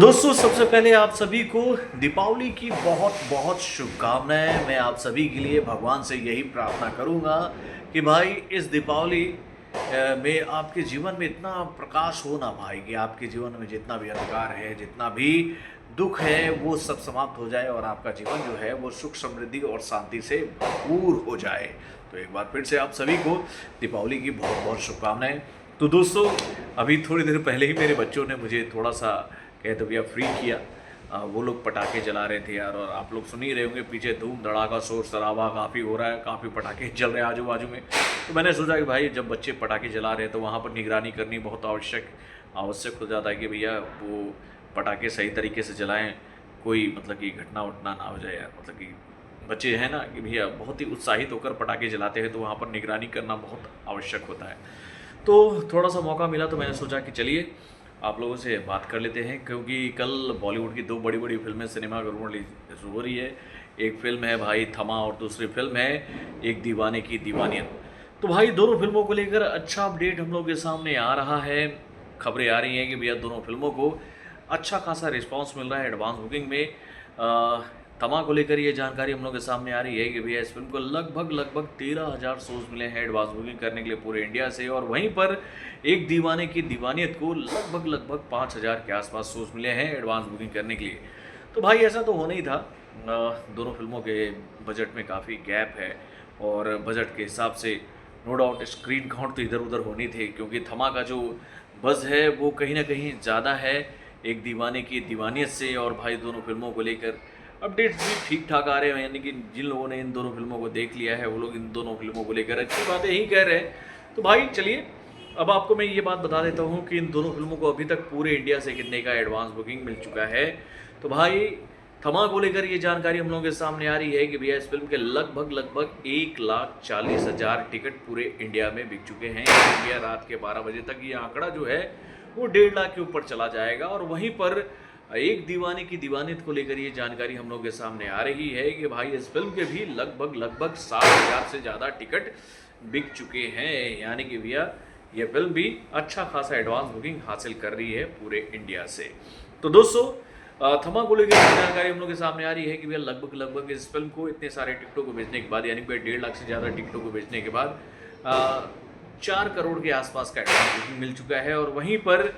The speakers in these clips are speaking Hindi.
दोस्तों सबसे पहले आप सभी को दीपावली की बहुत बहुत शुभकामनाएं। मैं आप सभी के लिए भगवान से यही प्रार्थना करूंगा कि भाई इस दीपावली में आपके जीवन में इतना प्रकाश हो ना भाई कि आपके जीवन में जितना भी अंधकार है, जितना भी दुख है, वो सब समाप्त हो जाए और आपका जीवन जो है वो सुख समृद्धि और शांति से भरपूर हो जाए। तो एक बार फिर से आप सभी को दीपावली की बहुत बहुत शुभकामनाएं। तो दोस्तों अभी थोड़ी देर पहले ही मेरे बच्चों ने मुझे थोड़ा सा कहे तो भैया फ्री किया। वो लोग पटाखे जला रहे थे यार, और आप लोग सुन ही रहे होंगे पीछे धूम धड़ाका शोर शराबा काफ़ी हो रहा है, काफ़ी पटाखे जल रहे हैं आजू बाजू में। तो मैंने सोचा कि भाई जब बच्चे पटाखे जला रहे हैं तो वहाँ पर निगरानी करनी बहुत आवश्यक हो जाता है कि भैया वो पटाखे सही तरीके से जलाएं, कोई मतलब कि घटना वटना ना हो जाए यार। मतलब कि बच्चे हैं ना कि भैया बहुत ही उत्साहित होकर पटाखे जलाते हैं, तो वहाँ पर निगरानी करना बहुत आवश्यक होता है। तो थोड़ा सा मौका मिला तो मैंने सोचा कि चलिए आप लोगों से बात कर लेते हैं, क्योंकि कल बॉलीवुड की दो बड़ी बड़ी फिल्में सिनेमाघरों में रिलीज हो रही है। एक फिल्म है भाई थमा और दूसरी फिल्म है एक दीवाने की दीवानियत। तो भाई दोनों फिल्मों को लेकर अच्छा अपडेट हम लोग के सामने आ रहा है। खबरें आ रही हैं कि भैया दोनों फिल्मों को अच्छा खासा रिस्पांस मिल रहा है एडवांस बुकिंग में। तमा को लेकर ये जानकारी हम लोग के सामने आ रही है कि भैया इस फिल्म को लगभग 13,000 शोज मिले हैं एडवांस बुकिंग करने के लिए पूरे इंडिया से, और वहीं पर एक दीवाने की दीवानियत को लगभग 5,000 के आसपास शोज मिले हैं एडवांस बुकिंग करने के लिए। तो भाई ऐसा तो होना ही था। दोनों फिल्मों के बजट में काफ़ी गैप है, और बजट के हिसाब से नो डाउट स्क्रीन काउंट तो इधर उधर होनी थी, क्योंकि थमा का जो बज़ है वो कहीं ना कहीं ज़्यादा है एक दीवाने की दीवानियत से। और भाई दोनों फिल्मों को लेकर अपडेट्स भी ठीक ठाक आ रहे हैं, यानी कि जिन लोगों ने इन दोनों फिल्मों को देख लिया है वो लोग इन दोनों फिल्मों को लेकर अच्छी बातें ही कह रहे हैं। तो भाई चलिए अब आपको मैं ये बात बता देता हूँ कि इन दोनों फिल्मों को अभी तक पूरे इंडिया से कितने का एडवांस बुकिंग मिल चुका है। तो भाई थमा को लेकर ये जानकारी हम लोगों के सामने आ रही है कि भैया इस फिल्म के लगभग 1,40,000 टिकट पूरे इंडिया में बिक चुके हैं। भैया रात के 12 बजे तक ये आंकड़ा जो है वो 1.5 लाख के ऊपर चला जाएगा। और वहीं पर एक दीवाने की दीवानियत को लेकर ये जानकारी हम लोग के सामने आ रही है कि भाई इस फिल्म के भी लगभग 60,000 से ज़्यादा टिकट बिक चुके हैं, यानी कि भैया ये फिल्म भी अच्छा खासा एडवांस बुकिंग हासिल कर रही है पूरे इंडिया से। तो दोस्तों थमा को लेकर जानकारी हम लोग के सामने आ रही है कि भैया लगभग इस फिल्म को इतने सारे टिकटों को बेचने के बाद, यानी कि 1.5 लाख से ज़्यादा टिकटों को बेचने के बाद 4 करोड़ के आसपास का एडवांस बुकिंग मिल चुका है। और वहीं पर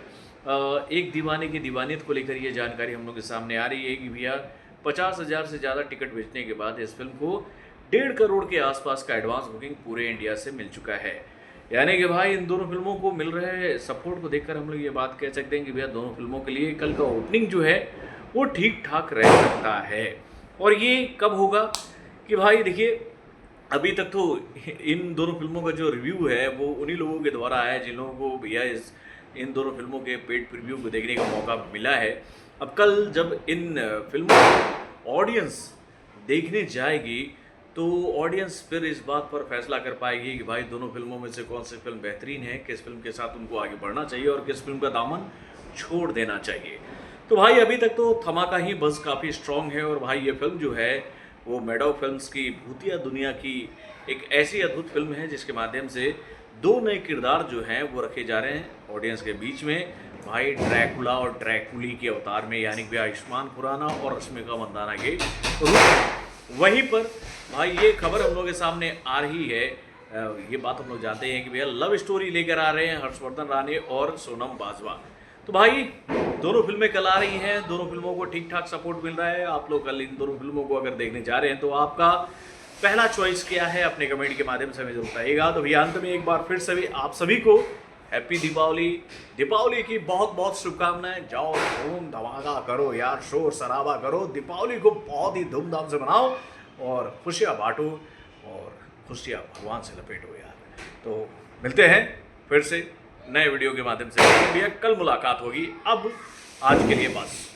एक दीवाने की दीवानियत को लेकर ये जानकारी हम लोग के सामने आ रही है कि भैया 50,000 से ज़्यादा टिकट बेचने के बाद इस फिल्म को 1.5 करोड़ के आसपास का एडवांस बुकिंग पूरे इंडिया से मिल चुका है। यानी कि भाई इन दोनों फिल्मों को मिल रहे सपोर्ट को देखकर हम लोग ये बात कह सकते हैं कि भैया दोनों फिल्मों के लिए कल का ओपनिंग जो है वो ठीक ठाक रह सकता है। और ये कब होगा कि भाई देखिए अभी तक तो इन दोनों फिल्मों का जो रिव्यू है वो उन्हीं लोगों के द्वारा आया जिन लोगों को भैया इन दोनों फिल्मों के पेड प्रीव्यू को देखने का मौका मिला है। अब कल जब इन फिल्मों को ऑडियंस देखने जाएगी तो ऑडियंस फिर इस बात पर फैसला कर पाएगी कि भाई दोनों फिल्मों में से कौन सी फिल्म बेहतरीन है, किस फिल्म के साथ उनको आगे बढ़ना चाहिए और किस फिल्म का दामन छोड़ देना चाहिए। तो भाई अभी तक तो थमा का ही बज़ काफ़ी स्ट्रॉन्ग है, और भाई ये फिल्म जो है वो मैडो फिल्म्स की भूतिया दुनिया की एक ऐसी अद्भुत फिल्म है जिसके माध्यम से दो नए किरदार जो हैं वो रखे जा रहे हैं ऑडियंस के बीच में। भाई ड्रैकुला और ड्रैकुली के अवतार में, यानी कि आयुष्मान खुराना और रश्मिका मंदाना के रूप। वहीं पर भाई ये खबर हम लोग के सामने आ रही है, ये बात हम लोग जानते हैं कि भैया लव स्टोरी लेकर आ रहे हैं हर्षवर्धन राणे और सोनम बाजवा। तो भाई दोनों फिल्में कल आ रही हैं, दोनों फिल्मों को ठीक ठाक सपोर्ट मिल रहा है। आप लोग कल इन दोनों फिल्मों को अगर देखने जा रहे हैं तो आपका पहला चॉइस क्या है अपने कमेंट के माध्यम से हमें जरूर बताइएगा। तो भैया अंत में एक बार फिर से आप सभी को हैप्पी दीपावली की बहुत बहुत शुभकामनाएं। जाओ धूम धमाका करो यार, शोर शराबा करो, दीपावली को बहुत ही धूमधाम से मनाओ और खुशियाँ बांटो और खुशियाँ भगवान से लपेटो यार। तो मिलते हैं फिर से नए वीडियो के माध्यम से। भैया कल मुलाकात होगी। अब आज के लिए बस।